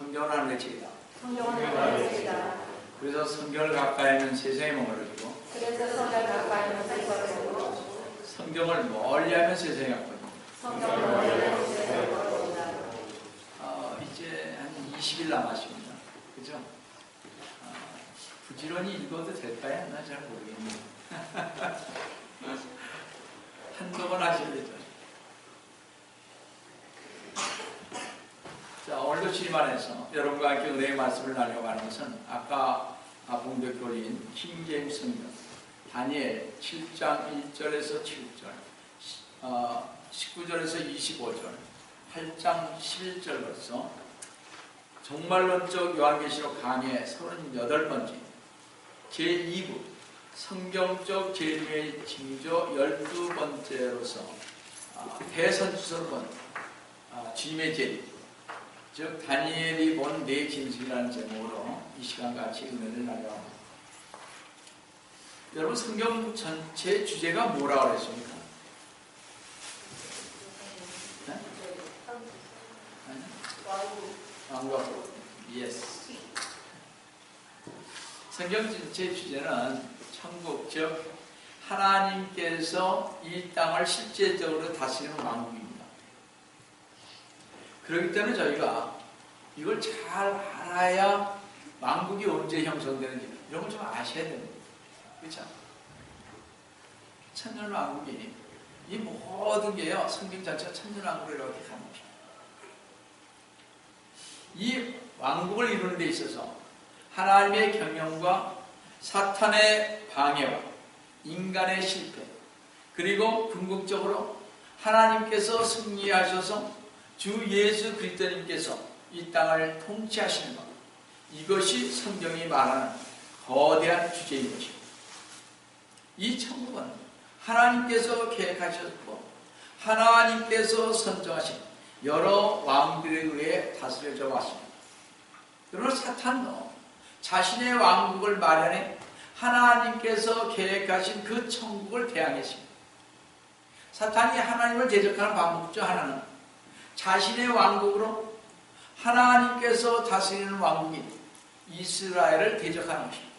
성경은 하늘의 책이다. 성경은 하늘의 책이다. 그래서 성경을 가까이 하면 세상에 머무르고 그래서 성경을 가까이 하면 세상에 머무르고 성경을 멀리하면 세상에 갔거든요. 성경을 멀리하면 세상에 머무른다. 이제 한 20일 남았습니다. 그죠? 부지런히 읽어도 될까요? 나 잘 모르겠네요. 한두 번 하셔야죠. 자, 오늘도 주님안에서 여러분과 함께 은혜의 말씀을 나누어가는 것은 아까 봉독해 올린 킹제임스 성경 다니엘 7장 1절에서 7절 19절에서 25절 8장 11절로서 종말론적 요한계시록 강의 38번째 제2부 성경적 재림의 징조 12번째로서 대선수서를 본 주님의 재림 즉 다니엘이 본 네 진술이라는 제목으로 이 시간 같이 은혜를 나누어갑니다. 여러분 성경 전체 주제가 뭐라고 그랬습니까? 네? 왕국. 예스. 성경 전체 주제는 천국, 즉 하나님께서 이 땅을 실제적으로 다스리는 왕국입니다. 그렇기 때문에 저희가 이걸 잘 알아야 왕국이 언제 형성되는지 이런 걸 좀 아셔야 됩니다. 그렇죠? 천년왕국이 이 모든 게요 성경 자체가 천년왕국이라고 이렇게 합니다. 이 왕국을 이루는 데 있어서 하나님의 경영과 사탄의 방해와 인간의 실패 그리고 궁극적으로 하나님께서 승리하셔서 주 예수 그리스도님께서 이 땅을 통치하시는 것 이것이 성경이 말하는 거대한 주제인 것입니다. 이 천국은 하나님께서 계획하셨고 하나님께서 선정하신 여러 왕들에 의해 다스려져 왔습니다. 그러나 사탄도 자신의 왕국을 마련해 하나님께서 계획하신 그 천국을 대항했습니다. 사탄이 하나님을 대적하는 방법 중 하나는 자신의 왕국으로 하나님께서 다스리는 왕국인 이스라엘을 대적하는 것입니다.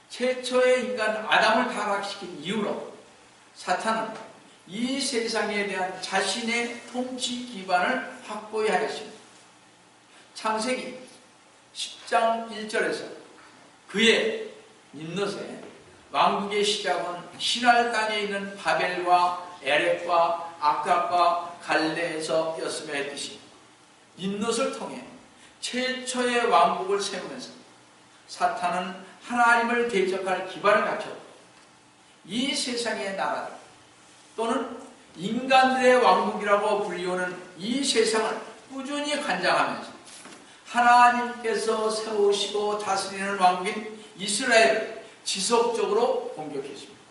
최초의 인간 아담을 타락시킨 이후로 사탄은 이 세상에 대한 자신의 통치 기반을 확보해야 하였습니다. 창세기 10장 1절에서 그의 님롯의 왕국의 시작은 신할 땅에 있는 바벨과 에렉과 아깝과 갈레에서였으며 했듯이 님롯을 통해 최초의 왕국을 세우면서 사탄은 하나님을 대적할 기반을 갖췄고 이 세상의 나라들 또는 인간들의 왕국이라고 불리우는 이 세상을 꾸준히 관장하면서 하나님께서 세우시고 다스리는 왕국인 이스라엘을 지속적으로 공격했습니다.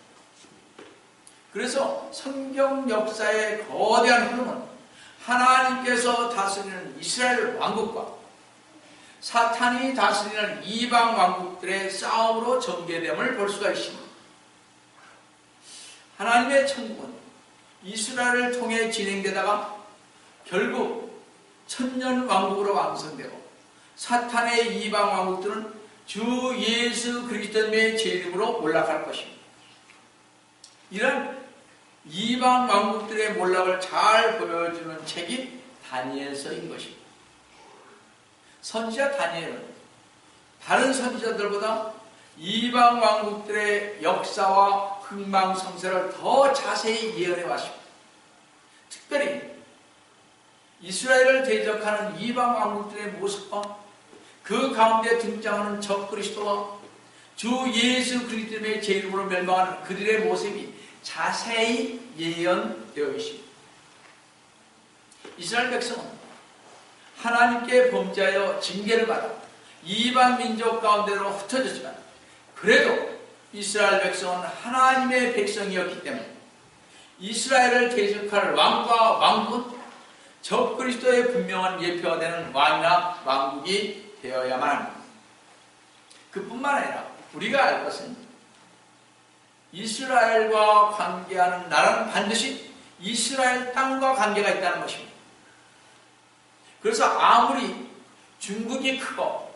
그래서 성경 역사의 거대한 흐름은 하나님께서 다스리는 이스라엘 왕국과 사탄이 다스리는 이방 왕국들의 싸움으로 전개됨을 볼 수가 있습니다. 하나님의 천국은 이스라엘을 통해 진행되다가 결국 천년 왕국으로 완성되고 사탄의 이방 왕국들은 주 예수 그리스도님의 재림으로 몰락할 것입니다. 이런 이방 왕국들의 몰락을 잘 보여주는 책이 다니엘서인 것입니다. 선지자 다니엘은 다른 선지자들보다 이방 왕국들의 역사와 흥망성쇠를 더 자세히 예언해 왔습니다. 특별히 이스라엘을 대적하는 이방 왕국들의 모습과 그 가운데 등장하는 적그리스도와 주 예수 그리스도의 재림으로 멸망하는 그들의 모습이 자세히 예언되어 있습니다. 이스라엘 백성은 하나님께 범죄하여 징계를 받아 이방 민족 가운데로 흩어졌지만 그래도 이스라엘 백성은 하나님의 백성이었기 때문에 이스라엘을 대적할 왕과 왕국은 적그리스도의 분명한 예표가 되는 왕이나 왕국이 되어야만 합니다. 그뿐만 아니라 우리가 알 것은 이스라엘과 관계하는 나라는 반드시 이스라엘 땅과 관계가 있다는 것입니다. 그래서 아무리 중국이 크고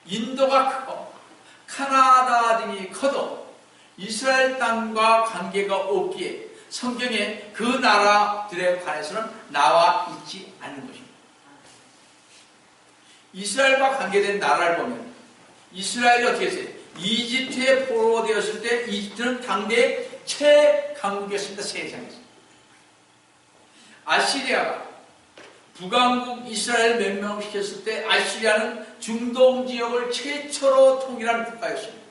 인도가 크고 카나다 등이 커도 이스라엘 땅과 관계가 없기에 성경에 그 나라들에 관해서는 나와 있지 않는 것입니다. 이스라엘과 관계된 나라를 보면 이스라엘이 어떻게 했어요? 이집트에 포로되었을 때 이집트는 당대의 최강국이었습니다. 세상에서. 아시리아가 북왕국 이스라엘 멸망시켰을 때 아시리아는 중동 지역을 최초로 통일한 국가였습니다.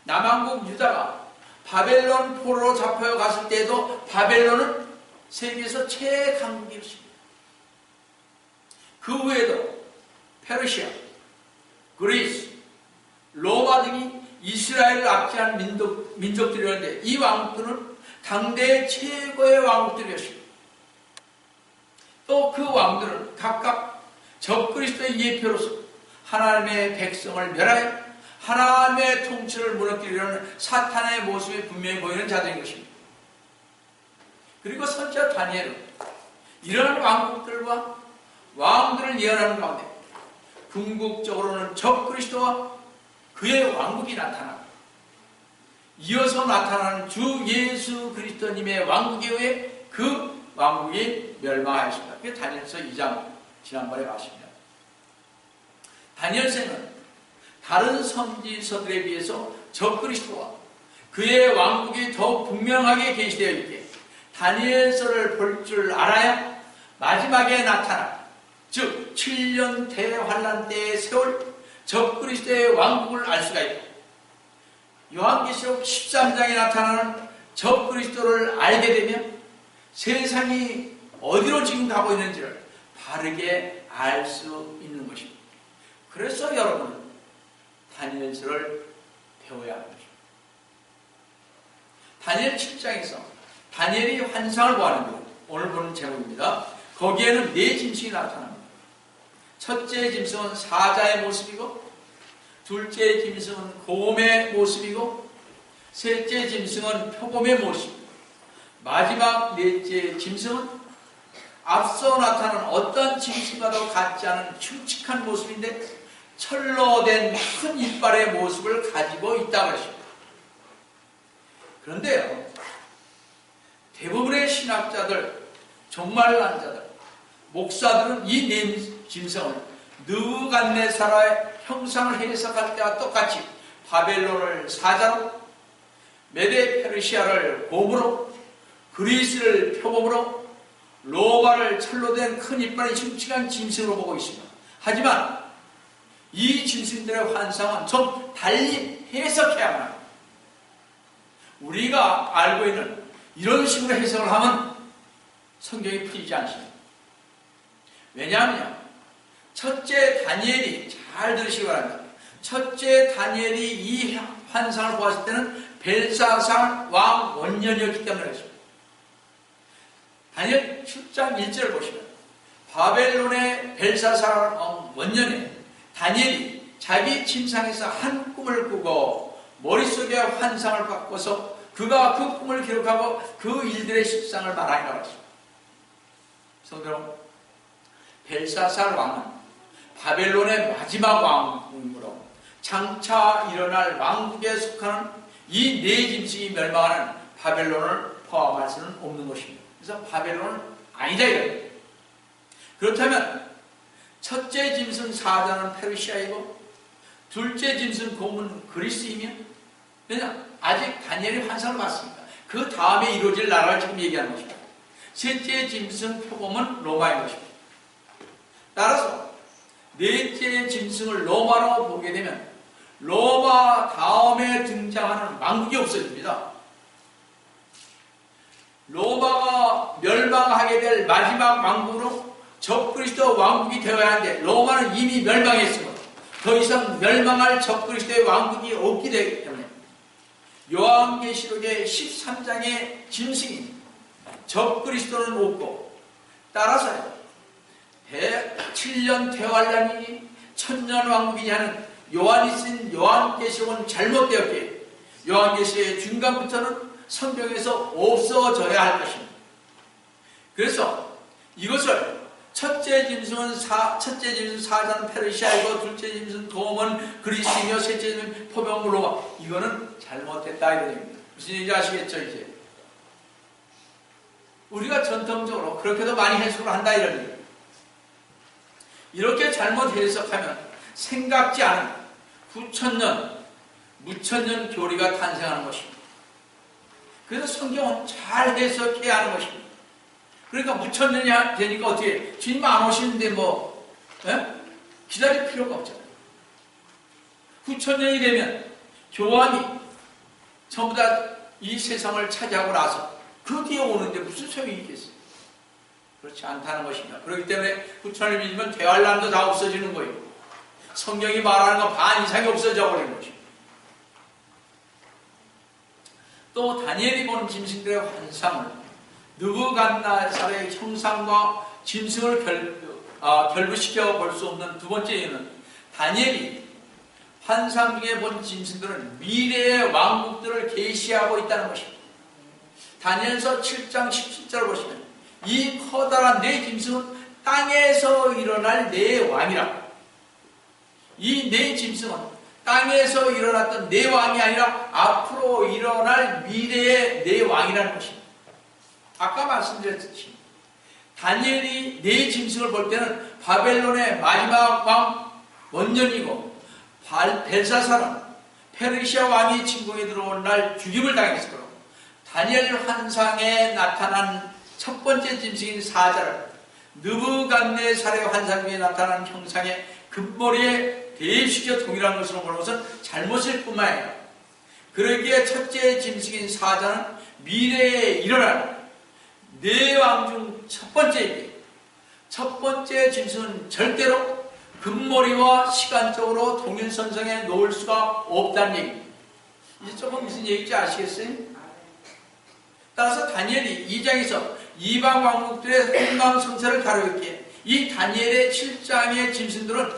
남왕국 유다가 바벨론 포로로 잡혀갔을 때에도 바벨론은 세계에서 최강국이었습니다. 그 외에도 페르시아, 그리스, 로마 등이 이스라엘을 압제한 민족들이었는데 이 왕국들은 당대의 최고의 왕국들이었습니다. 또 그 왕들은 각각 적그리스도의 예표로서 하나님의 백성을 멸하여 하나님의 통치를 무너뜨리려는 사탄의 모습이 분명히 보이는 자들인 것입니다. 그리고 선지자 다니엘은 이러한 왕국들과 왕들을 예언하는 가운데 궁극적으로는 적그리스도와 그의 왕국이 나타나고 이어서 나타나는 주 예수 그리스도님의 왕국에 의해 그 왕국이 멸망하였습니다. 그게 다니엘서 2장 지난번에 봤습니다. 다니엘서는 다른 선지서들에 비해서 적그리스도와 그의 왕국이 더욱 분명하게 계시되어 있기에 다니엘서를 볼 줄 알아야 마지막에 나타날 즉 7년 대환란 때에 세월 적그리스도의 왕국을 알 수가 있고 요한계시록 13장에 나타나는 적그리스도를 알게 되면 세상이 어디로 지금 가고 있는지를 바르게 알 수 있는 것입니다. 그래서 여러분은 다니엘서를 배워야 하는 것입니다. 다니엘 7장에서 다니엘이 환상을 보았는데 오늘 보는 제목입니다. 거기에는 네 짐승이 나타납니다. 첫째 짐승은 사자의 모습이고 둘째 짐승은 곰의 모습이고 셋째 짐승은 표범의 모습, 마지막 넷째 짐승은 앞서 나타난 어떤 짐승과도 같지 않은 흉측한 모습인데 철로 된 큰 이빨의 모습을 가지고 있다고 했습니다. 그런데요, 대부분의 신학자들, 종말론자들, 목사들은 이 네 짐승을 느부갓네살의 형상을 해석할 때와 똑같이 바벨론을 사자로, 메데 페르시아를 곰으로, 그리스를 표범으로, 로마를 철로 된 큰 이빨의 흉측한 짐승으로 보고 있습니다. 하지만 이 짐승들의 환상은 좀 달리 해석해야만 합니다. 우리가 알고 있는 이런 식으로 해석을 하면 성경이 풀리지 않습니다. 왜냐하면 첫째 다니엘이, 잘 들으시기 바랍니다. 첫째 다니엘이 이 환상을 보았을 때는 벨사살 왕 원년이었기 때문에 그렇습니다. 다니엘 7장 1절을 보시면 바벨론의 벨사살 왕 원년에 다니엘이 자기 침상에서 한 꿈을 꾸고 머릿속에 환상을 바꿔서 그가 그 꿈을 기록하고 그 일들의 실상을 말하니라 했습니다. 성도 여러분, 벨사살 왕은 바벨론의 마지막 왕이므로 장차 일어날 왕국에 속하는 이 네 짐승이 멸망하는 바벨론을 포함할 수는 없는 것입니다. 그래서 바벨론은 아니다 이거예요. 그렇다면 첫째 짐승 사자는 페르시아이고 둘째 짐승 곰은 그리스이면, 왜냐? 아직 다니엘이 환상을 봤습니다. 그 다음에 이루어질 나라를 지금 얘기하는 것입니다. 셋째 짐승 표범은 로마인 것입니다. 따라서 넷째 짐승을 로마로 보게 되면 로마 다음에 등장하는 왕국이 없어집니다. 로마가 멸망하게 될 마지막 왕국으로 적그리스도 왕국이 되어야 하는데 로마는 이미 멸망했으므로 더 이상 멸망할 적그리스도의 왕국이 없게 되기 때문에 요한계시록의 13장의 짐승인 적그리스도는 없고, 따라서 7년 대환란이니 천년 왕국이니 하는 요한이 쓴 요한계시록은 잘못되었기에 요한계시록의 중간부터는 성경에서 없어져야 할 것입니다. 그래서 이것을 첫째 짐승은 사자는 페르시아이고, 둘째 짐승은 돔은 그리스이며, 셋째 짐승은 포병물로와. 이거는 잘못됐다 이런 얘기입니다. 무슨 얘기인지 아시겠죠 이제? 우리가 전통적으로 그렇게도 많이 해석을 한다 이런 얘기입니다. 이렇게 잘못 해석하면 생각지 않은 9,000년, 무천년 교리가 탄생하는 것입니다. 그래서 성경은 잘 해석해야 하는 것입니다. 그러니까 무천년이 되니까 어떻게 주님 안 오시는데 기다릴 필요가 없잖아요. 9,000년이 되면 교황이 전부 다 이 세상을 차지하고 나서 그 뒤에 오는데 무슨 소용이 있겠어요? 그렇지 않다는 것입니다. 그렇기 때문에 9,000년이 되면 대환란도 다 없어지는 거예요. 성경이 말하는 건 반 이상이 없어져 버리는 것입니다. 또 다니엘이 본 짐승들의 환상을 느부갓네살의 형상과 짐승을 결부시켜 볼 수 없는 두 번째 이유는 다니엘이 환상 중에 본 짐승들은 미래의 왕국들을 계시하고 있다는 것입니다. 다니엘서 7장 17절을 보시면 이 커다란 네 짐승은 땅에서 일어날 네 왕이라. 이 네 짐승은 땅에서 일어났던 네 왕이 아니라 앞으로 일어날 미래의 네 왕이라는 것입니다. 아까 말씀드렸듯이 다니엘이 네 짐승을 볼 때는 바벨론의 마지막 왕 원년이고 벨사살은 페르시아 왕이 침공에 들어온 날 죽임을 당했을 거고 다니엘 환상에 나타난 첫 번째 짐승인 사자를 느부갓네살의 환상 중에 나타난 형상의 금머리에 대시켜 동일한 것으로 보는 것은 잘못일 뿐만 아니라 그러기에 첫째 짐승인 사자는 미래에 일어날 네 왕 중 첫 번째이기 첫 번째 짐승은 절대로 금머리와 시간적으로 동일선상에 놓을 수가 없다는 얘기입니다. 이제 조금 무슨 얘기인지 아시겠어요? 따라서 다니엘이 2장에서 이방 왕국들의 흥망성쇠를 다루었기에 이 다니엘의 7장의 짐승들은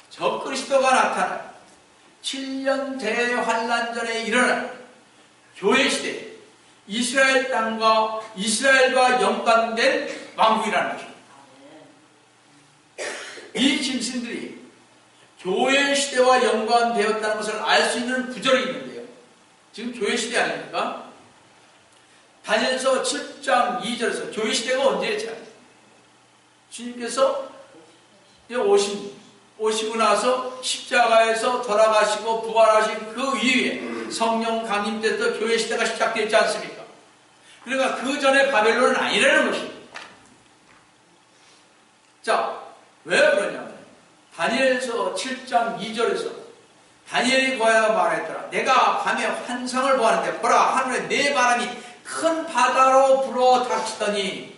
적그리스도가 나타난 7년 대환란 전에 일어난 교회 시대 이스라엘 땅과 이스라엘과 연관된 왕국이라는 것입니다. 이 짐승들이 교회 시대와 연관되었다는 것을 알 수 있는 구절이 있는데요. 지금 교회 시대 아닙니까? 다니엘서 7장 2절에서 교회 시대가 언제였잖아요? 주님께서 오시고 나서 십자가에서 돌아가시고 부활하신 그 이후에 성령 강림 때부터 교회 시대가 시작되지 않습니까? 그러니까 그 전에 바벨론은 아니라는 것입니다. 자, 왜 그러냐면 다니엘서 7장 2절에서 다니엘이 고하여 말했더라. 내가 밤에 환상을 보았는데 보라 하늘에 네 바람이 큰 바다로 불어 닥치더니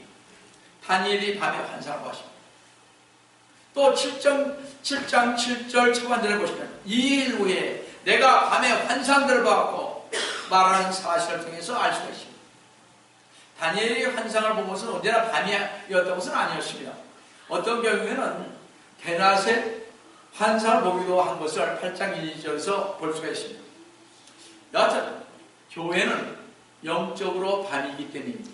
다니엘이 밤에 환상을 보았습니다. 또 7장 7절 초반절에 보시면 2일 후에 내가 밤에 환상들을 보았고 말하는 사실을 통해서 알 수가 있습니다. 다니엘이 환상을 본 것은 언제나 밤이었던 것은 아니었습니다. 어떤 경우에는 대낮에 환상을 보기도 한 것을 8장 1절에서 볼 수가 있습니다. 여하튼 교회는 영적으로 밤이기 때문입니다.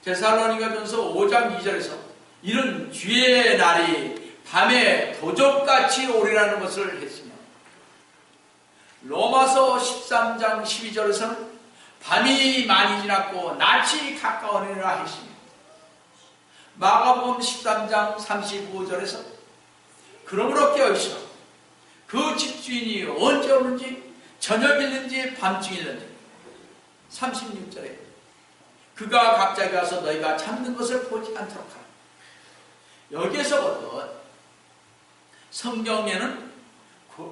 데살로니가전서 5장 2절에서 이런 주의 날이 밤에 도적같이 오리라는 것을 했으며 로마서 13장 12절에서는 밤이 많이 지났고 낮이 가까우니라 했습니다. 마가복음 13장 35절에서 그러므로 깨어있어 그 집주인이 언제 오는지 저녁이든지 밤중이든지 36절에 그가 갑자기 와서 너희가 잠든 것을 보지 않도록 하라. 여기에서부터 성경에는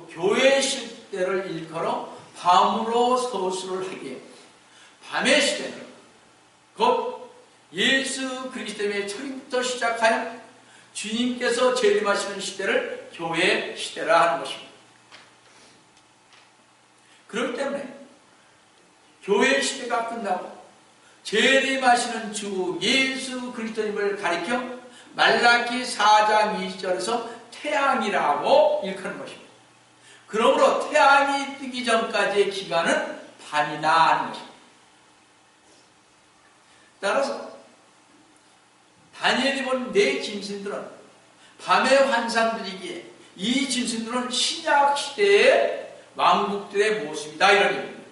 교회 시대를 일컬어 밤으로 서술을 하기에 밤의 시대는 곧 예수 그리스도의 초림부터 시작하여 주님께서 재림하시는 시대를 교회 시대라 하는 것입니다. 그렇기 때문에 교회 시대가 끝나고 재림하시는 주 예수 그리스도님을 가리켜 말라기 4장 20절에서 태양이라고 일컫는 것입니다. 그러므로 태양이 뜨기 전까지의 기간은 밤이다 하는 것입니다. 따라서 다니엘이 본 네 짐승들은 밤의 환상들이기에 이 짐승들은 신약 시대의 왕국들의 모습이다 이런 얘기입니다.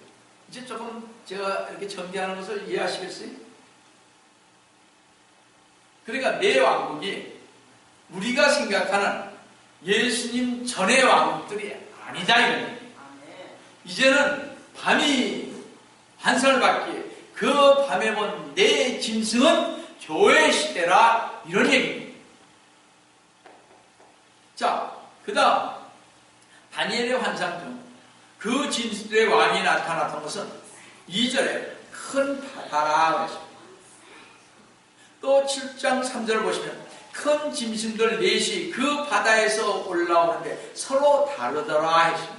이제 조금 제가 이렇게 전개하는 것을 이해하시겠어요? 그러니까 네 왕국이 우리가 생각하는 예수님 전의 왕국들이 아니다 이런 얘기예요. 이제는 밤이 환상을 받기에 그 밤에 본 네 짐승은 교회 시대라 이런 얘기입니다. 자, 그 다음 다니엘의 환상 중 그 짐승들의 왕이 나타났던 것은 2절에 큰 바다라 그랬습니다. 또 7장 3절을 보시면 큰 짐승들 넷이 그 바다에서 올라오는데 서로 다르더라 했습니다.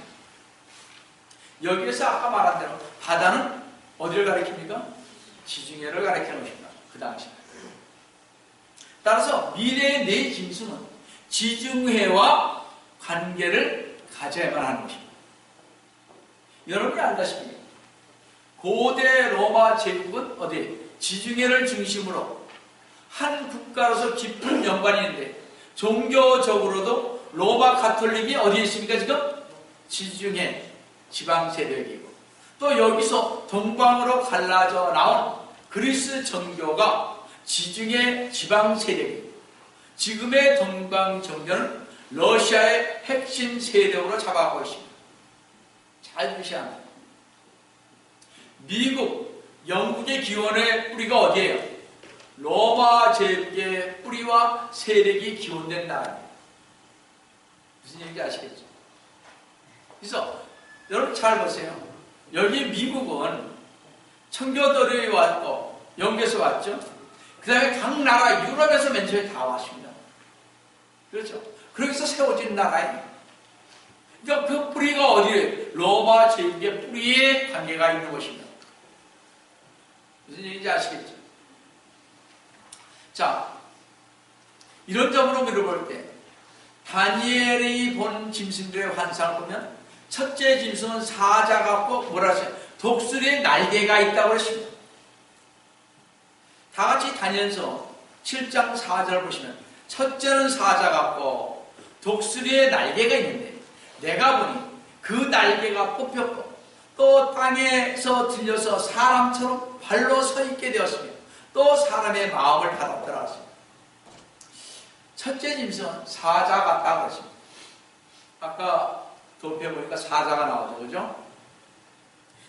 여기에서 아까 말한 대로 바다는 어디를 가리킵니까? 지중해를 가리키는 것입니다. 그 당시. 따라서 미래의 네 짐승은 지중해와 관계를 가져야만 하는 것입니다. 여러분이 알다시피 고대 로마 제국은 어디? 지중해를 중심으로 한 국가로서 깊은 연관이 있는데 종교적으로도 로마 가톨릭이 어디에 있습니까 지금? 지중해 지방 세력이고 또 여기서 동방으로 갈라져 나온 그리스 정교가 지중해 지방 세력이고 지금의 동방 정교는 러시아의 핵심 세력으로 잡아가고 있습니다. 잘 주시야 합니다. 미국, 영국의 기원의 뿌리가 어디예요? 로마 제국의 뿌리와 세력이 기원된 나라입니다. 무슨 얘기인지 아시겠죠? 그래서 여러분 잘 보세요. 여기 미국은 청교도들이 왔고 영국에서 왔죠. 그 다음에 각 나라 유럽에서 맨 처음에 다 왔습니다. 그렇죠? 그러기서 세워진 나라입니다. 그러니까 그 뿌리가 어디에? 로마 제국의 뿌리에 관계가 있는 것입니다. 무슨 얘기인지 아시겠죠? 자, 이런 점으로 물어볼 때 다니엘이 본 짐승들의 환상을 보면 첫째 짐승은 사자 같고 뭐라 하세요? 독수리의 날개가 있다고 했습니다. 다 같이 다니엘서 7장 4절을 보시면 첫째는 사자 같고 독수리의 날개가 있는데 내가 보니 그 날개가 뽑혔고 또 땅에서 들려서 사람처럼 발로 서 있게 되었으며 또 사람의 마음을 받았더라 하십니다. 첫째 짐승은 사자 같다고 하십니다. 아까 도표에 보니까 사자가 나오죠. 그죠?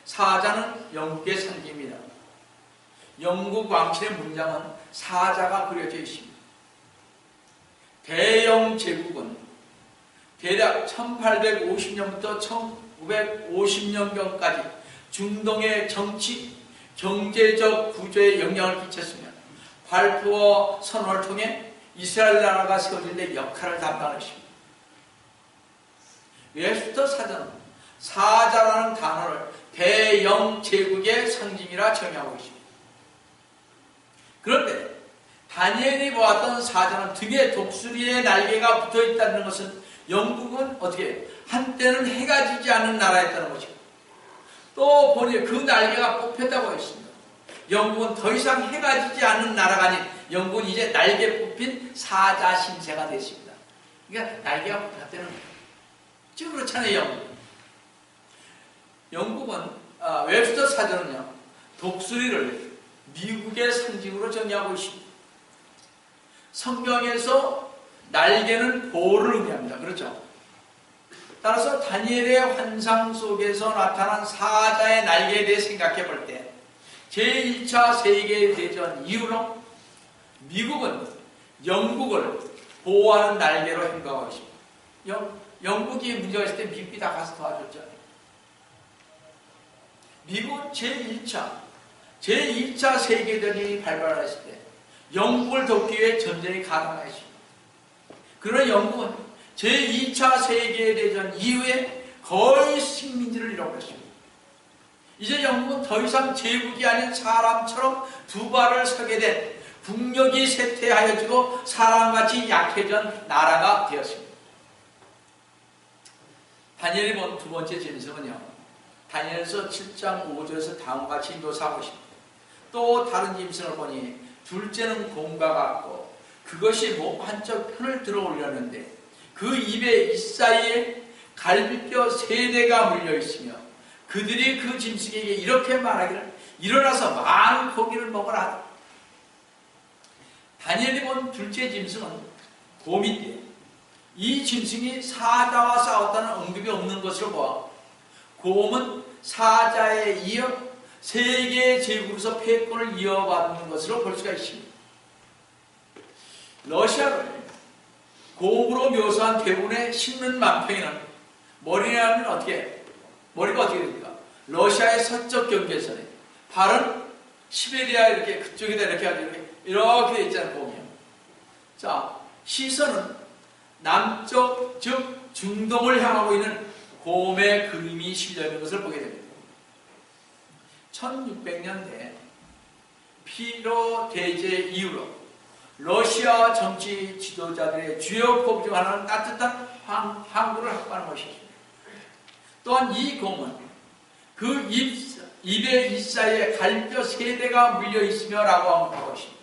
사자는 영국의 상징입니다. 영국 왕실의 문장은 사자가 그려져 있습니다. 대영 제국은 대략 1850년부터 1950년경까지 중동의 정치, 경제적 구조에 영향을 끼쳤으며 발표와 선언을 통해 이스라엘 나라가 세워질 때 역할을 담당했습니다. 웹스터 사전은 사자라는 단어를 대영 제국의 상징이라 정의하고 있습니다. 그런데 다니엘이 보았던 사자는 등에 독수리의 날개가 붙어 있다는 것은 영국은 어떻게 해요? 한때는 해가 지지 않는 나라였다는 것이고 또 보니 그 날개가 뽑혔다고 했습니다. 영국은 더 이상 해가 지지 않는 나라가 아닌 영국은 이제 날개 뽑힌 사자 신세가 됐습니다. 그러니까 날개가 뽑혔다는 거예요. 지금 그렇잖아요. 영국은 웹스터 사전은요 독수리를 미국의 상징으로 정의하고 있습니다. 성경에서 날개는 보호를 의미합니다. 그렇죠? 따라서 다니엘의 환상 속에서 나타난 사자의 날개에 대해 생각해 볼 때 제1차 세계대전 이후로 미국은 영국을 보호하는 날개로 행동하고 있습니다. 영국이 문제가 있을 때 미국이 다 가서 도와줬잖아요. 미국은 제2차 세계대전이 발발했을 때 영국을 돕기 위해 전쟁이 가담했습니다. 그러나 영국은 제2차 세계대전 이후에 거의 식민지를 잃어버렸습니다. 이제 영국은 더 이상 제국이 아닌 사람처럼 두 발을 서게 된 국력이 쇠퇴하여지고 사람같이 약해진 나라가 되었습니다. 다니엘이 본 두 번째 짐승은요 다니엘서 7장 5절에서 다음과 같이 묘사하고 있습니다. 또 다른 짐승을 보니 둘째는 곰과 같고 그것이 목 한쪽 편을 들어 올렸는데 그 입에 이사이에 갈비뼈 3대가 물려 있으며 그들이 그 짐승에게 이렇게 말하기를 일어나서 많은 고기를 먹어라. 다니엘이 본 둘째 짐승은 곰인데 이 짐승이 사자와 싸웠다는 언급이 없는 것으로 보아 곰은 사자에 이어 세계 제국으로서 패권을 이어받는 것으로 볼 수가 있습니다. 러시아를 곰으로 묘사한 대부분의 신문 만평에는 머리가 어떻게 됩니까? 러시아의 서쪽 경계선에 발은 시베리아 이렇게 그쪽에다 이렇게 하죠. 이렇게 돼 있잖아요, 곰이요. 자, 시선은 남쪽, 즉 중동을 향하고 있는 곰의 그림이 실려 있는 것을 보게 됩니다. 1600년대 피로 대제 이후로 러시아 정치 지도자들의 주요 포부 중 하나는 따뜻한 항구를 확보하는 것이죠. 또한 이 곰은 그 입에 이사이에 갈비뼈 3대가 물려 있으며 라고 하는 것입니다.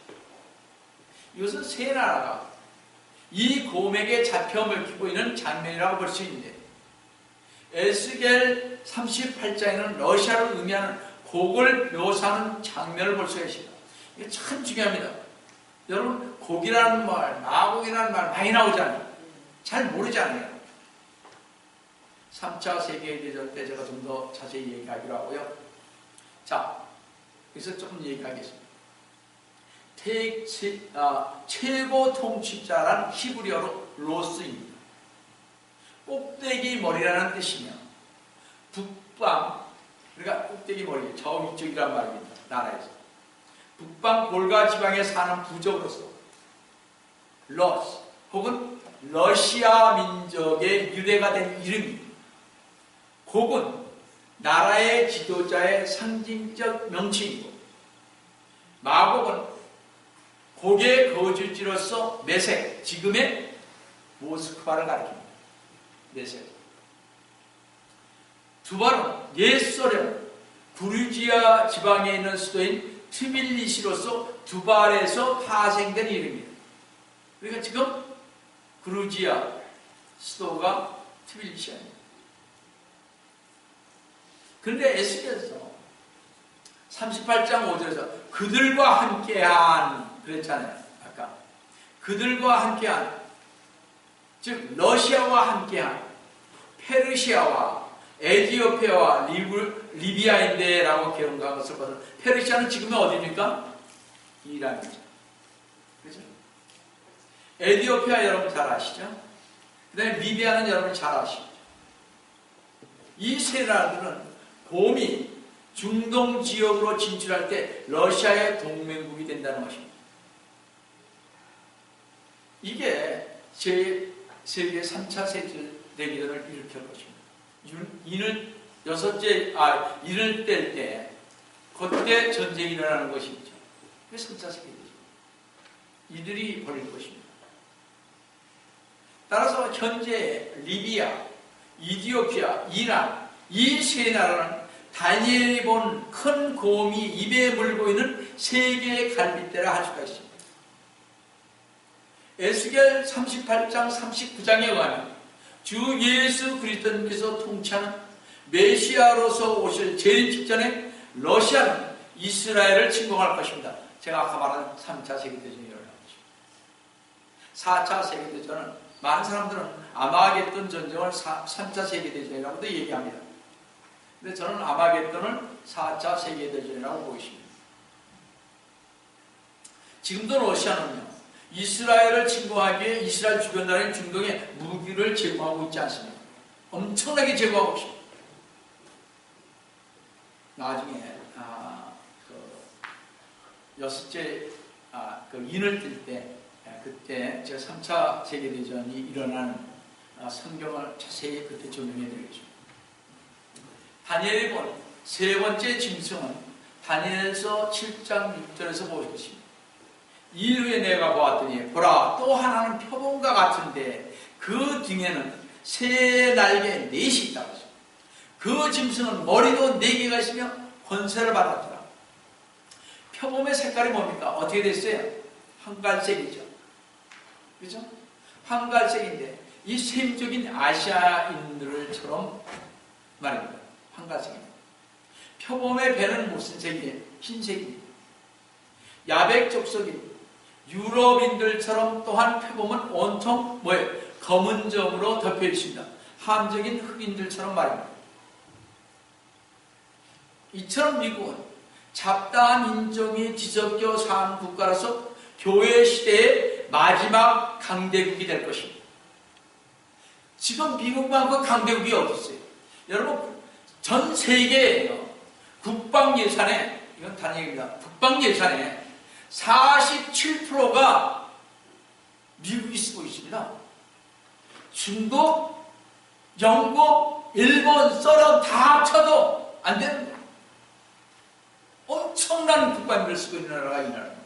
이것은 세 나라가 이 곰에게 잡혀 먹히고 있는 장면이라고 볼 수 있는데 에스겔 38장에는 러시아를 의미하는 곡을 묘사하는 장면을 볼 수가 있습니다. 이게 참 중요합니다. 여러분, 곡이라는 말, 마곡이라는 말 많이 나오잖아요. 잘 모르잖아요. 3차 세계대전 때 제가 좀 더 자세히 얘기하기로 하고요. 자, 여기서 조금 얘기하겠습니다. 최고 통치자란 히브리어로 로스입니다. 꼭대기 머리라는 뜻이며 북방, 그러니까 꼭대기 머리, 저 위쪽이란 말입니다. 나라에서. 북방 볼가 지방에 사는 부족으로서 러스 혹은 러시아 민족의 유래가 된 이름입니다. 곡은 나라의 지도자의 상징적 명칭이고 마곡은 곡의 거주지로서 메섹, 지금의 모스크바를 가리킵니다. 메섹. 두발은 옛 소련 구르지아 지방에 있는 수도인 트빌리시로서 두발에서 파생된 이름입니다. 그러니까 지금 그루지아 수도가 트빌리시입니다. 그런데 에스겔서 38장 5절에서 그들과 함께한 그랬잖아요. 아까 그들과 함께한, 즉 러시아와 함께한 페르시아와 에티오피아와 리비아인데 라고 기록한 것을 봐서 페르시아는 지금은 어디입니까? 이란이죠. 그렇죠? 에티오피아 여러분 잘 아시죠? 그 다음에 리비아는 여러분 잘 아시죠? 이 세 나라들은 곰이 중동 지역으로 진출할 때 러시아의 동맹국이 된다는 것입니다. 이게 제3차 세계대전을 일으킬 것입니다. 이를 뗄 때 그때 전쟁이 일어나는 것이죠. 그게 3차 세계대전. 이들이 벌일 것입니다. 따라서 현재 리비아, 이디오피아, 이란 이 세 나라는 다니엘이 본 큰 곰이 입에 물고 있는 세계의 갈빗대라 할 수가 있습니다. 에스겔 38장 39장에 의하면 주 예수 그리스도님께서 통치하는 메시아로서 오실 재림 직전에 러시아는 이스라엘을 침공할 것입니다. 제가 아까 말한 3차 세계대전이 일어날 것입니다. 4차 세계대전은 많은 사람들은 아마겟돈 전쟁을 3차 세계대전이라고도 얘기합니다. 근데 저는 아마겟돈을 4차 세계대전이라고 보고 있습니다. 지금도 러시아는요, 이스라엘을 침공하기 위해 이스라엘 주변 나라인 중동에 무기를 제공하고 있지 않습니까? 엄청나게 제공하고 있습니다. 나중에 여섯째 인을 뜰 때 그때 제가 3차 세계대전이 일어나는 성경을 자세히 그때 조명해 드리겠습니다. 다니엘이 본 세 번째 짐승은 다니엘서 7장 6절에서 보겠습니다. 이후에 내가 보았더니 보라 또 하나는 표범과 같은데 그 등에는 새 날개 4이 있다고 했습니다. 그 짐승은 머리도 4개가 있으며 권세를 받았더라. 표범의 색깔이 뭡니까? 어떻게 됐어요? 한갈색이죠. 그죠? 황갈색인데 이 셈적인 아시아인들처럼 말입니다. 황갈색입니다. 표범의 배는 무슨 색이에요? 흰색입니다. 야백 족속인 유럽인들처럼 또한 표범은 온통 뭐예요? 검은 점으로 덮여 있습니다. 함적인 흑인들처럼 말입니다. 이처럼 미국은 잡다한 인종이 뒤섞여 사는 국가라서 교회 시대의 마지막 강대국이 될 것입니다. 지금 미국만큼 강대국이 어디 있어요? 여러분, 전 세계에요. 국방 예산에, 이건 다른 얘기입니다. 국방 예산에 47%가 미국이 쓰고 있습니다. 중국, 영국, 일본, 서른 다 합쳐도 안 됩니다. 엄청난 국방비를 쓰고 있는 나라가 이 나라입니다.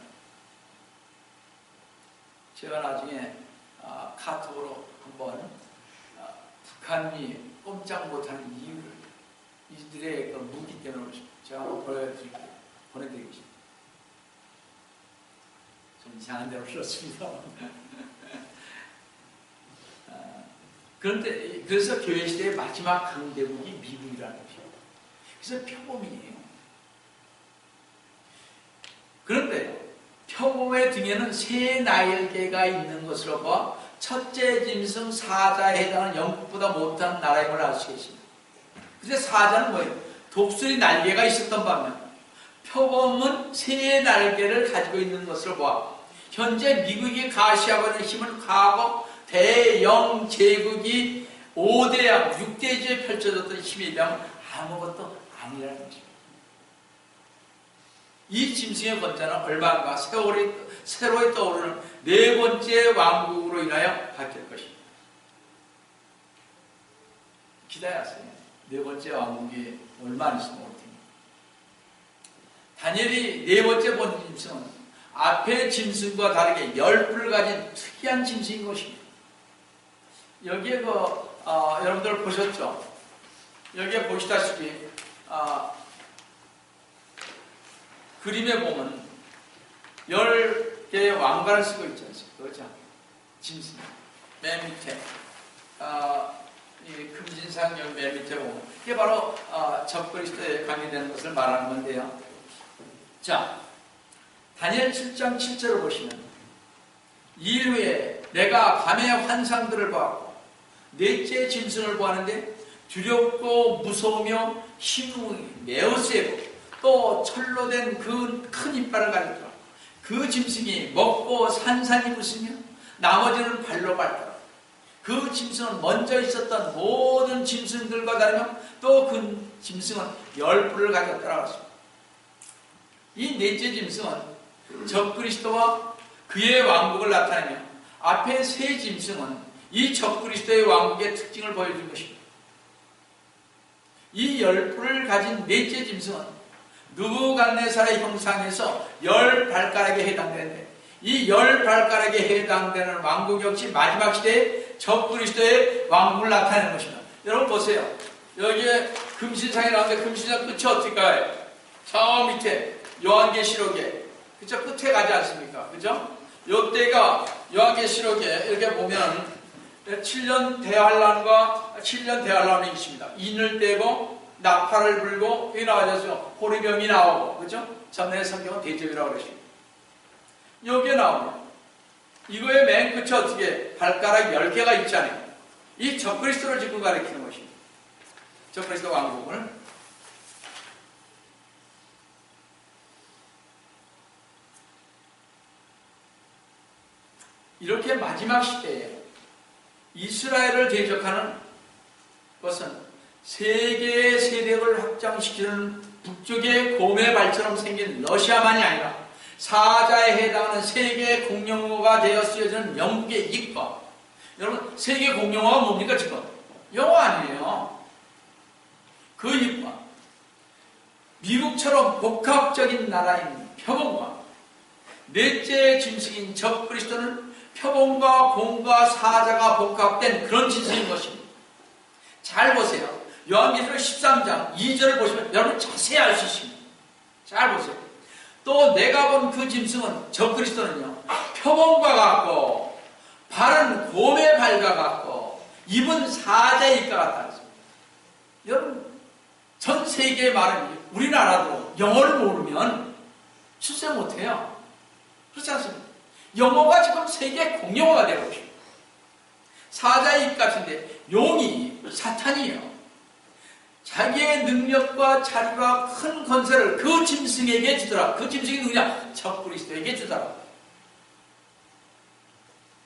제가 나중에 카톡으로 한번 북한이 꼼짝 못하는 이유를 이들의 그 무기 때문에 제가 한번 보내드리겠습니다. 좀 이상한 대로 풀었습니다. 그런데 그래서 교회 시대의 마지막 강대국이 미국이라는 것입니다. 그래서 표범이에요. 그런데 표범의 등에는 새 날개가 있는 것으로 봐 첫째 짐승 사자에 해당하는 영국보다 못한 나라임을 알 수 있습니다. 그래서 사자는 뭐예요? 독수리 날개가 있었던 반면 표범은 새 날개를 가지고 있는 것으로 봐 현재 미국이 가시하고 있는 힘은 과거 대영 제국이 5대양 6대지에 펼쳐졌던 힘에 비하면 아무것도 아니라는 것입니다. 이 짐승의 권자는 얼마인가 새로이 떠오르는 네 번째 왕국으로 인하여 바뀔 것입니다. 기다렸어요. 네 번째 왕국이 얼마 안 있으면 올 텐데. 다니엘이 네 번째 본 짐승은 앞의 짐승과 다르게 10뿔을 가진 특이한 짐승인 것입니다. 여기에 여러분들 보셨죠? 여기에 보시다시피 그림에 보면 10개의 왕관을 쓰고 있지 않습니까? 그렇죠? 짐승. 맨 밑에 이 금진상 여기 맨 밑에 보면 이게 바로 적그리스도에 관계되는 것을 말하는 건데요. 자, 다니엘 7장 7절을 보시면 이 일 후에 내가 밤의 환상들을 보았고 넷째 짐승을 보았는데 두렵고 무서우며 힘이 매우 세고 또 철로 된 그 큰 이빨을 가졌더라. 그 짐승이 먹고 산산이 웃으며 나머지는 발로 밟더라. 그 짐승은 먼저 있었던 모든 짐승들과 다르며 또 그 짐승은 10뿔을 가졌더라. 이 넷째 짐승은 적그리스도와 그의 왕국을 나타내며 앞에 세 짐승은 이 적그리스도의 왕국의 특징을 보여준 것입니다. 이 10뿔을 가진 넷째 짐승은 느부갓네살의 형상에서 10발가락에 해당되는데 이 10발가락에 해당되는 왕국 역시 마지막 시대에 적그리스도의 왕국을 나타내는 것입니다. 여러분 보세요. 여기에 금신상이 나오는데 금신상 끝이 어떻게 가요? 저 밑에 요한계시록에 그쵸? 끝에 가지 않습니까? 그죠? 요때가 요한계시록에 이렇게 보면 7년 대환란과 7년 대환란이 있습니다. 인을 떼고 나팔을 불고 여기 나와져서 호리병이 나오고 그죠? 전에 성경은 대접이라고 그러십니다. 여기에 나오면 이거의 맨 끝에 어떻게 발가락 10개가 있잖아요. 이 적그리스도를 지금 가리키는 것입니다. 적그리스도 왕국을 이렇게 마지막 시대에 이스라엘을 대적하는 것은 세계의 세력을 확장시키는 북쪽의 고매발처럼 생긴 러시아만이 아니라 사자에 해당하는 세계 공용어가 되어 쓰여지는 영국의 이권. 여러분 세계 공용어가 뭡니까 지금? 영어 아니에요. 그 이권. 미국처럼 복합적인 나라인 표범과 넷째 짐승인 적그리스도는 표범과 공과 사자가 복합된 그런 짐승인 것입니다. 잘 보세요. 요한계시록 13장 2절을 보시면 여러분 자세히 알 수 있습니다. 잘 보세요. 또 내가 본 그 짐승은 적그리스도는요 표범과 같고 발은 곰의 발과 같고 입은 사자의 입과 같다. 여러분, 전 세계에 말하는 우리나라도 영어를 모르면 출세 못해요. 그렇지 않습니까? 영어가 지금 세계 공용어가 되고 있습니다. 사자의 입 같은데 용이 사탄이에요. 자기의 능력과 자리와 큰 권세를 그 짐승에게 주더라. 그 짐승이 누구냐? 적그리스도에게 주더라.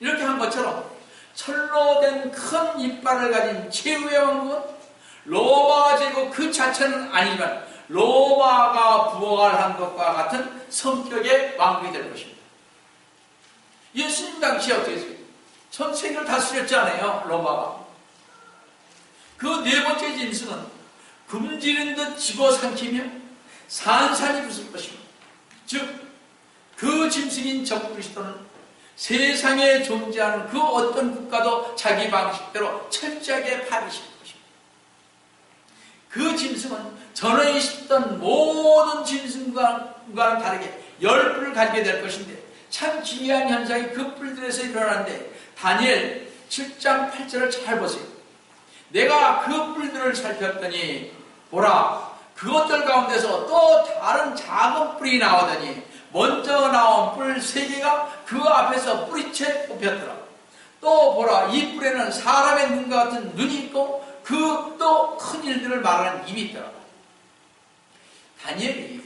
이렇게 한 것처럼 철로 된 큰 이빨을 가진 최후의 왕국은 로마 제국 그 자체는 아니지만 로마가 부활한 것과 같은 성격의 왕국이 될 것입니다. 예수님 당시에 어떻게 했어요? 전 세계를 다스렸잖아요, 로마가. 그 네 번째 짐승은 굶주린 듯 집어삼키며 산산이 부술 것입니다. 즉, 그 짐승인 적그리스도는 세상에 존재하는 그 어떤 국가도 자기 방식대로 철저하게 파괴시킬 것입니다. 그 짐승은 전에 있었던 모든 짐승과는 다르게 10뿔을 가지게 될 것인데 참 기이한 현상이 그 뿔들에서 일어나는데 다니엘 7장 8절을 잘 보세요. 내가 그 뿔들을 살폈더니 보라, 그것들 가운데서 또 다른 작은 뿔이 나오더니 먼저 나온 뿔 3개가 그 앞에서 뿌리채 뽑혔더라. 또 보라, 이 뿔에는 사람의 눈과 같은 눈이 있고 그 또 큰 일들을 말하는 입이 있더라. 다니엘이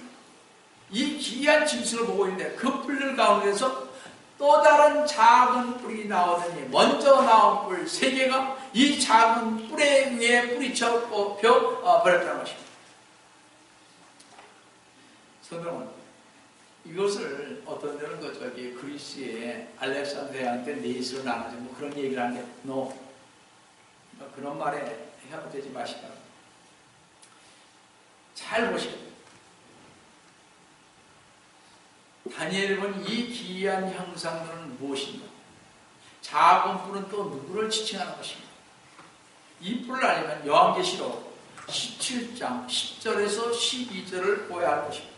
이 기이한 짐승을 보고 있는데 그 뿔들 가운데서 또 다른 작은 뿔이 나오더니 먼저 나온 뿔 3개가 이 작은 뿔에 위에 뿌리쳐 뽑혀 버렸다는 것입니다. 성경은 이것을 어떤 데는 저기 그리스의 알렉산드리아한테 넷으로 나눠서 뭐 그런 얘기를 하는데 no. 그런 말에 협조되지 마시라. 잘 보시고 다니엘이 본 이 기이한 형상들은 무엇인가? 작은 뿔은 또 누구를 지칭하는 것입니다. 이 뿔을 알려면 요한계시록 17장 10절에서 12절을 보아야 할 것입니다.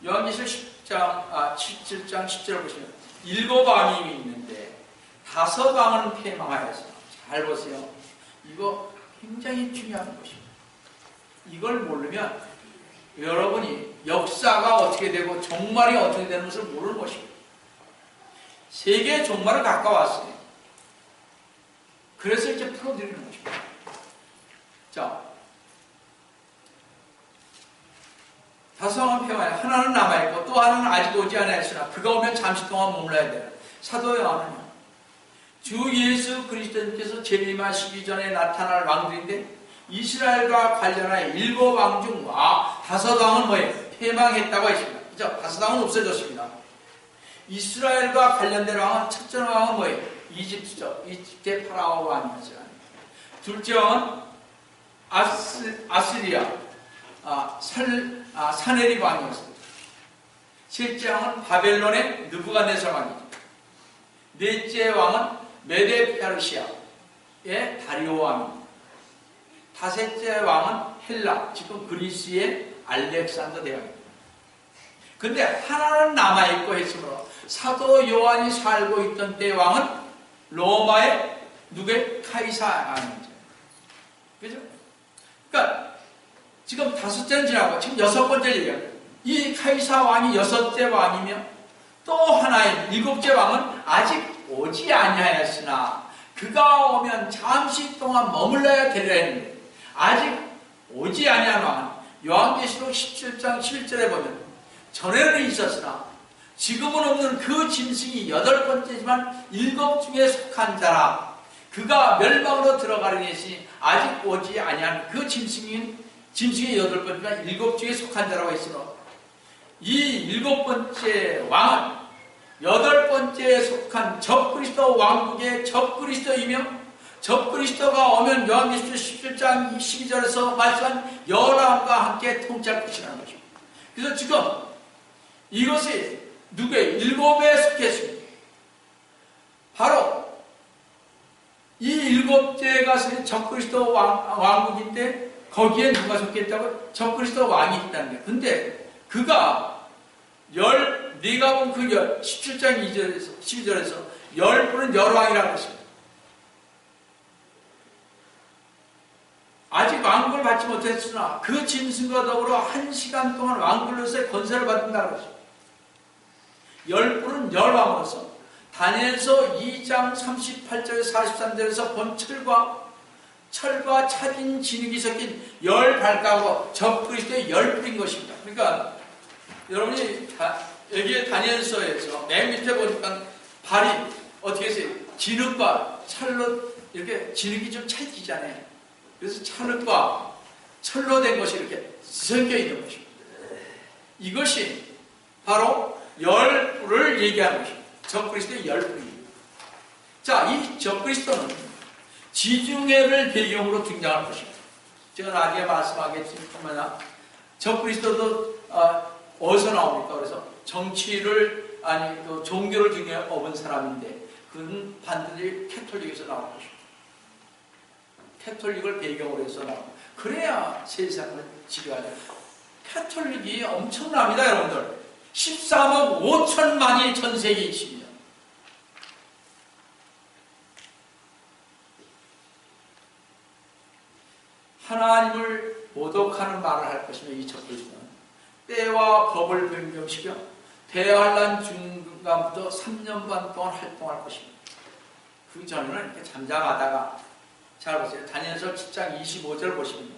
요한계시록 17장 10절을 보시면 7 왕이 있는데 5 왕은 패망하였어. 잘 보세요. 이거 굉장히 중요한 것입니다. 이걸 모르면 여러분이 역사가 어떻게 되고 종말이 어떻게 되는 것을 모르는 것입니다. 세계의 종말을 가까웠어요. 그래서 이제 풀어드리는 것입니다. 자, 5 왕은 패망하여 하나는 남아있고 또 하나는 아직 오지 않았으나 그가 오면 잠시 동안 머물러야 돼요. 사도 요한은요, 주 예수 그리스도님께서 재림하시기 전에 나타날 왕들인데 이스라엘과 관련하여 7 왕 중 5 왕은 뭐예요? 패망했다고 했습니다. 그죠? 5 왕은 없어졌습니다. 이스라엘과 관련된 왕은 첫째 왕은 뭐예요? 이집트죠. 이집트의 파라오 왕이었어요. 둘째 왕은 아시리아 사네립 왕이었습니다. 셋째 왕은 바벨론의 느부갓네살 왕이죠. 넷째 왕은 메데 페르시아의 다리오 왕입니다. 5째 왕은 헬라, 지금 그리스의 알렉산더 대왕입니다. 근데 하나는 남아있고 했으므로 사도 요한이 살고 있던 때 왕은 로마의 누구의? 카이사 왕이죠. 그죠? 그러니까 지금 5째는 지나고 지금 6번째 얘기합니다. 이 카이사 왕이 6째 왕이며 또 하나의 7째 왕은 아직 오지 아니하였으나 그가 오면 잠시 동안 머물러야 되려 했는데 아직 오지 아니한 왕은 요한계시록 17장 11절에 보면 전에는 있었으나 지금은 없는 그 짐승이 8번째지만 7 중에 속한 자라. 그가 멸망으로 들어가려니 했으니 아직 오지 아니한 그 짐승이 8번째지만 7 중에 속한 자라고 했으므로 이 7번째 왕은 8번째에 속한 적그리스도 왕국의 적그리스도이며 적그리스도가 오면 요한계시록 17장 12절에서 말씀한 열왕과 함께 통치할 것이라는 것입니다. 그래서 지금 이것이 누구의 7에 속했습니다. 바로 이 7제가 적그리스도 왕국인데 거기에 누가 속했다고? 적그리스도 왕이 있다는 거예요. 근데 그가 네가 본 그 17장 2절에서 12절에서 10분은 열왕이라고 했습니다. 받지 못했으나 그 짐승과 더불어 1시간 동안 왕굴로서의 권세를 받는다고 그러죠. 열불은 열왕으로서 다니엘서 2장 38절에서 43절에서 본 철과 차진 진흙이 섞인 열 발가고 적그리스도의 열불인 것입니다. 그러니까 여러분이 여기에 다니엘서에서 맨 밑에 보니까 발이 어떻게 해서 진흙과 철로 이렇게 진흙이 좀 찰지잖아요. 그래서 철과 철로 된 것이 이렇게 섞여 있는 것입니다. 이것이 바로 열불을 얘기하는 것입니다. 적그리스도의 열불입니다. 자, 이 적그리스도는 지중해를 배경으로 등장할 것입니다. 제가 나중에 말씀하겠지만 적그리스도도 어디서 나옵니까? 그래서 정치를 그 종교를 등에 업은 사람인데 그는 반드시 캐톨릭에서 나올 것입니다. 캐톨릭을 배경으로 해서 나옵니다. 그래야 세상을 지배하죠. 캐톨릭이 엄청납니다, 여러분들. 13억 5천만이 전 세계에 있습니다. 하나님을 모독하는 말을 할 것이며 이 적그리스도는 때와 법을 변경시켜 대환란 중간부터 3년 반 동안 활동할 것입니다. 그 전에는 이렇게 잠잠하다가 잘 보세요. 다니엘서 7장 25절 보시면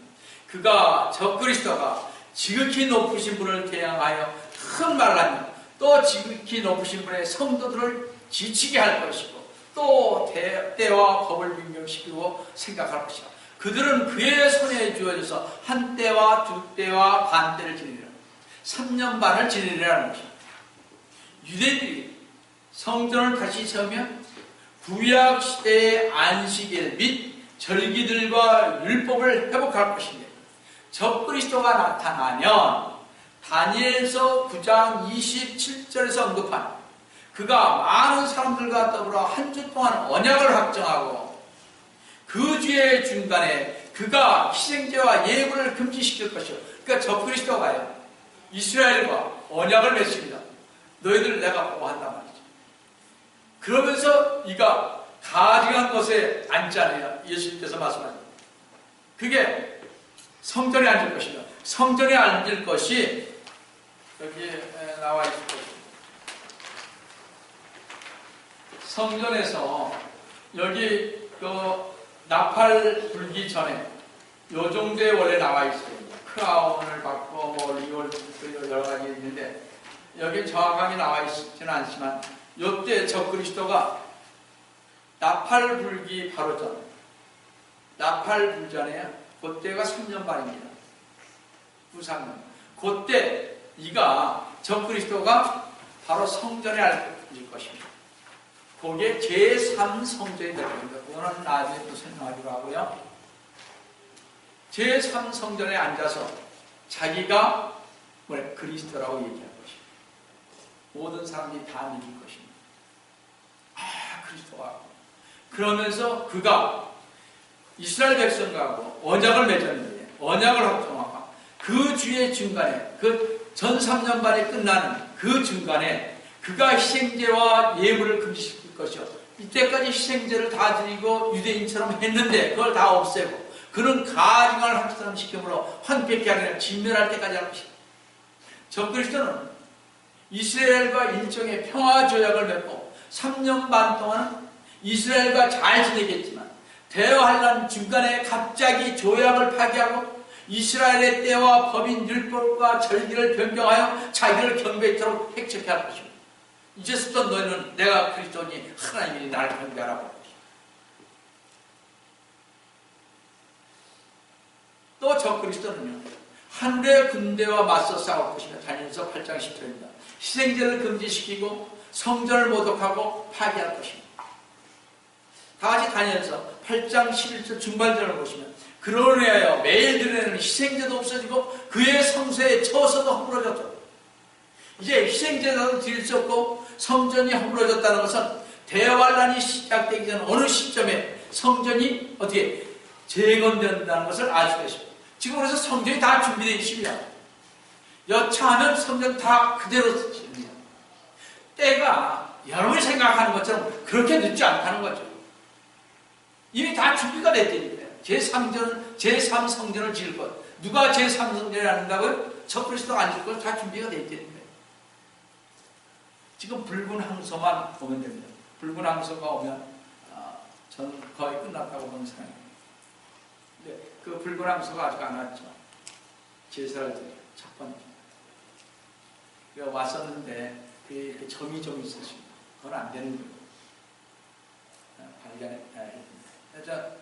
그가 적그리스도가 지극히 높으신 분을 대항하여 큰 말을 하며 또 지극히 높으신 분의 성도들을 지치게 할 것이고 또 때와 법을 변경시키고 생각할 것이다. 그들은 그의 손에 주어져서 한 때와 두 때와 반 때를 지내리라. 3년 반을 지내리라는 것입니다. 유대인들이 성전을 다시 세우면 구약 시대의 안식일 및 절기들과 율법을 회복할 것인데 적그리스도가 나타나면 다니엘서 9장 27절에서 언급한 그가 많은 사람들과 더불어 한 주 동안 언약을 확정하고 그 주의 중간에 그가 희생제와 예물을 금지시킬 것이요. 그러니까 적그리스도가요 이스라엘과 언약을 맺습니다. 너희들 내가 보호한단 말이죠. 그러면서 이가 가증한 것에 앉잖아요. 예수님께서 말씀하셨죠. 그게 성전에 앉을 것이다. 성전에 앉을 것이 여기에 나와 있을 것입니다. 성전에서 여기 나팔 불기 전에 요 정도에 원래 나와 있어요. 크라운을 받고 뭐 리월 여러 가지 있는데 여기 정확하게 나와 있지는 않지만 요때 적그리스도가 나팔 불기 바로 전 나팔 불 전에 그때가 3년 반입니다. 9~3년. 그때 이가 적그리스도가 바로 성전에 앉을 것입니다. 그게 제3성전이 될 겁니다. 그거는 나중에 또 설명하기로 하고요. 제3성전에 앉아서 자기가 그리스도라고 얘기할 것입니다. 모든 사람들이 다 믿을 것입니다. 그리스도가. 그러면서 그가 이스라엘 백성과하고 언약을 맺었는데 언약을 확정하고 그 주의 중간에 그 전 3년 반에 끝나는 그 중간에 그가 희생제와 예물을 금지시킬 것이요. 이때까지 희생제를 다 드리고 유대인처럼 했는데 그걸 다 없애고 그런 가증을 확산시키므로 황폐케 하기를 진멸할 때까지 할 것이다. 적그리스도는 이스라엘과 일종의 평화조약을 맺고 3년 반 동안 이스라엘과 잘 지내겠지만 대환란 중간에 갑자기 조약을 파기하고 이스라엘의 때와 법인 율법과 절기를 변경하여 자기를 경배토록 획책해 할 것입니다. 이제부터 너희는 내가 그리스도니 하나님이 나를 경배하라고. 또 적그리스도는요 하늘의 군대와 맞서 싸울 것이며 다니엘서 8장 10절입니다. 희생제를 금지시키고 성전을 모독하고 파괴할 것입니다. 다같이 다니엘서 8장 11절 중반절을 보시면 그러로 인하여 매일 드리는 희생제도 없어지고 그의 성소에 처소도 허물어졌다. 이제 희생제도 드릴 수 없고 성전이 허물어졌다는 것은 대환란이 시작되기 전 어느 시점에 성전이 어떻게 재건된다는 것을 알 수가 있습니다. 지금 그래서 성전이 다 준비되어 있습니다. 여차하면 성전 다 그대로 쓰십니다. 때가 여러분이 생각하는 것처럼 그렇게 늦지 않다는 거죠. 이미 다 준비가 됐다니까요. 제3전은 제3성전을 지을 것. 누가 제3성전을 하는다고요? 적그리스도가 앉을 것 다 준비가 되어 있다는 거예요. 지금 붉은 항소만 보면 됩니다. 붉은 항소가 오면 저는 거의 끝났다고 보는 사람입니다. 근데 그 붉은 항소가 아직 안 왔죠. 제사를 드려요. 첫 번째. 왔었는데 그게 이렇게 점이 좀 있었습니다. 그건 안 되는 거예요.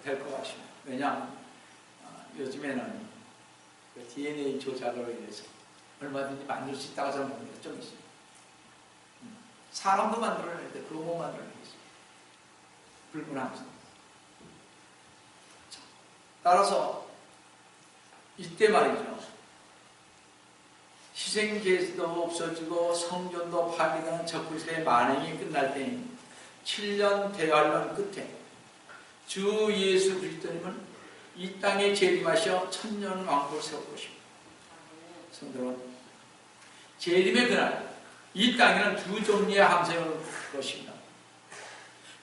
될 것 같습니다. 왜냐하면 요즘에는 그 DNA 조작으로 인해서 얼마든지 만들 수 있다고 저는 봅니다. 좀 있습니다. 사람도 만들어내는데 그거 못 만들어내겠어요. 붉은 항소. 따라서 이때 말이죠. 희생제도 없어지고 성전도 파괴되는 적그리스도의 만행이 끝날 때인 7년 대환란 끝에 주 예수 그리스도님은 이 땅에 재림하셔 천년 왕국을 세울 것입니다. 성도는 재림의 그날 이 땅에는 두 종류의 함성이 올 것입니다.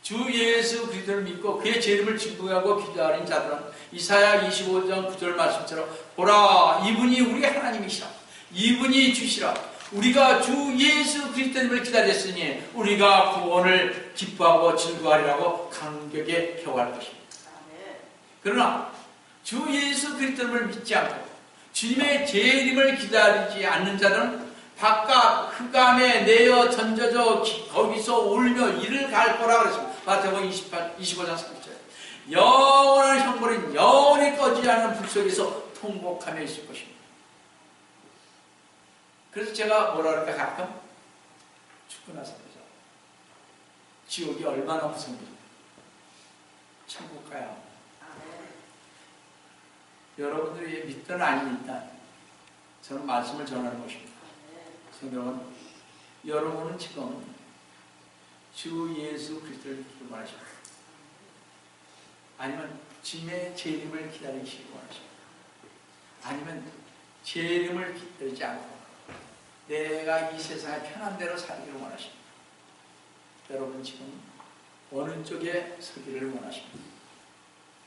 주 예수 그리스도를 믿고 그의 재림을 증거하고 기도하는 자들은 이사야 25장 9절 말씀처럼 보라 이분이 우리 하나님이시라 이분이 주시라 우리가 주 예수 그리스도님을 기다렸으니 우리가 구원을 기뻐하고 즐거워하리라고 감격에 겨워할 것입니다. 그러나 주 예수 그리스도를 믿지 않고 주님의 재림을 기다리지 않는 자들은 바깥 흑암에 내어 던져져 거기서 울며 이를 갈 거라 그랬습니다. 마태복음 25장 3절. 영원한 형벌은 영원히 꺼지지 않는 불 속에서 통곡하며 있을 것입니다. 그래서 제가 뭐라 그럴까 가끔 죽고 나서 그러죠. 지옥이 얼마나 무서운지 천국 가야 합니다. 여러분들이 믿든 안 믿든 저는 말씀을 전하는 것입니다. 성경은 여러분은 지금 주 예수 그리스도를 믿기를 원하십니다. 아니면 주님의 재림을 기다리시기 원하십니다. 아니면 재림을 기다리지 않고 내가 이 세상에 편한 대로 살기를 원하십니다. 여러분 지금 어느 쪽에 서기를 원하십니다.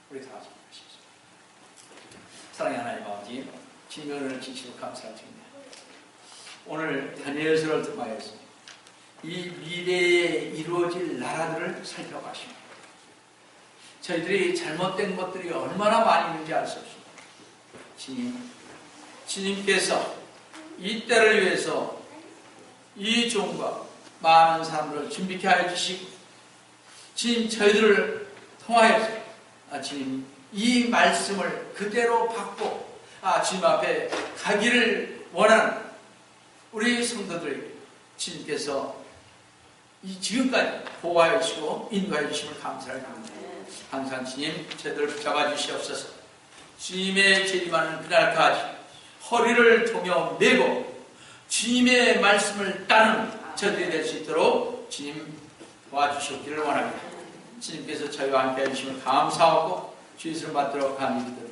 우리 다 같이 하십시오. 사랑의 하나님 아버지, 주님의 은혜를 진심으로 감사드립니다. 오늘 다니엘서를 통하여서 이 미래에 이루어질 나라들을 살펴가십니다. 저희들이 잘못된 것들이 얼마나 많이 있는지 알 수 없습니다. 주님께서 이 때를 위해서 이 종과 많은 사람들을 준비케 하여 주시고 주님 저희들을 통하여서 주님 이 말씀을 그대로 받고 주님 앞에 가기를 원하는 우리 성도들에게 주님께서 이 지금까지 보호하여 주시고 인도하여 주심을 감사합니다. 항상 주님 저희들을 붙잡아 주시옵소서. 주님의 재림하는 그날까지 허리를 동여 매고 주님의 말씀을 따르는 저들이 될 수 있도록 주님 도와주시기를 원합니다. 주님께서 저희와 함께 해주시면 감사하고 주의 이름을 받도록 감사드립니다.